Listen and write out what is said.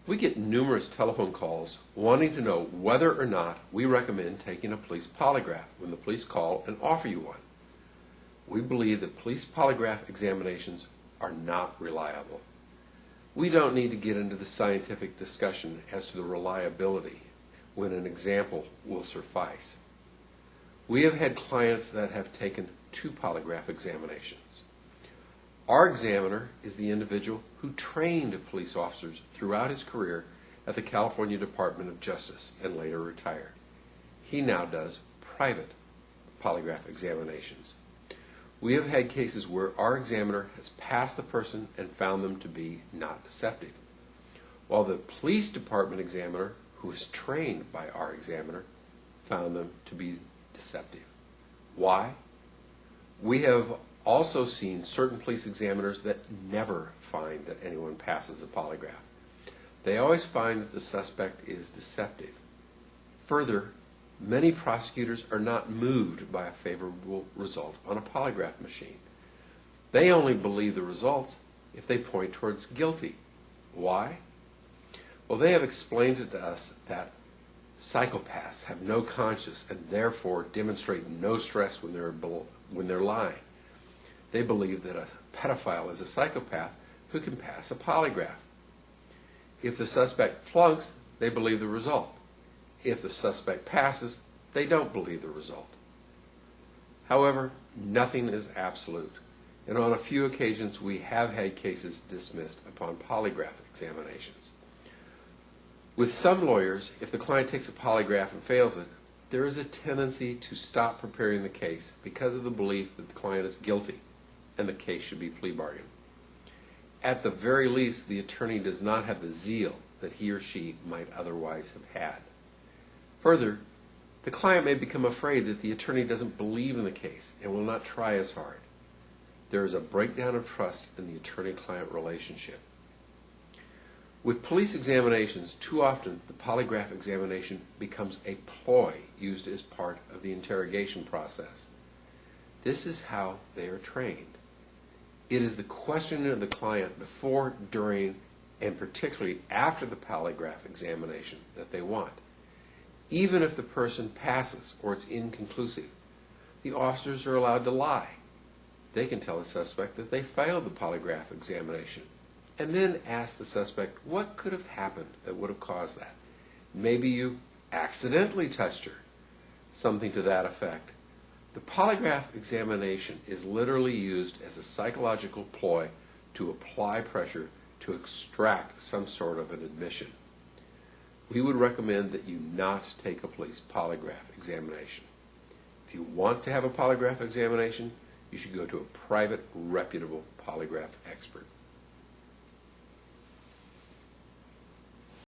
We get numerous telephone calls wanting to know whether or not we recommend taking a police polygraph when the police call and offer you one. We believe that police polygraph examinations are not reliable. We don't need to get into the scientific discussion as to the reliability when an example will suffice. We have had clients that have taken 2 polygraph examinations. Our examiner is the individual who trained police officers throughout his career at the California Department of Justice and later retired. He now does private polygraph examinations. We have had cases where our examiner has passed the person and found them to be not deceptive, while the police department examiner, who was trained by our examiner, found them to be deceptive. Why? We have also seen certain police examiners that never find that anyone passes a polygraph. They always find that the suspect is deceptive. Further, many prosecutors are not moved by a favorable result on a polygraph machine. They only believe the results if they point towards guilty. Why? Well, they have explained it to us that psychopaths have no conscience and therefore demonstrate no stress when they're lying. They believe that a pedophile is a psychopath who can pass a polygraph. If the suspect flunks, they believe the result. If the suspect passes, they don't believe the result. However, nothing is absolute, and on a few occasions we have had cases dismissed upon polygraph examinations. With some lawyers, if the client takes a polygraph and fails it, there is a tendency to stop preparing the case because of the belief that the client is guilty and the case should be plea bargained. At the very least, the attorney does not have the zeal that he or she might otherwise have had. Further, the client may become afraid that the attorney doesn't believe in the case and will not try as hard. There is a breakdown of trust in the attorney-client relationship. With police examinations, too often the polygraph examination becomes a ploy used as part of the interrogation process. This is how they are trained. It is the questioning of the client before, during, and particularly after the polygraph examination that they want. Even if the person passes or it's inconclusive, the officers are allowed to lie. They can tell the suspect that they failed the polygraph examination and then ask the suspect what could have happened that would have caused that. Maybe you accidentally touched her, something to that effect. The polygraph examination is literally used as a psychological ploy to apply pressure to extract some sort of an admission. We would recommend that you not take a police polygraph examination. If you want to have a polygraph examination, you should go to a private, reputable polygraph expert.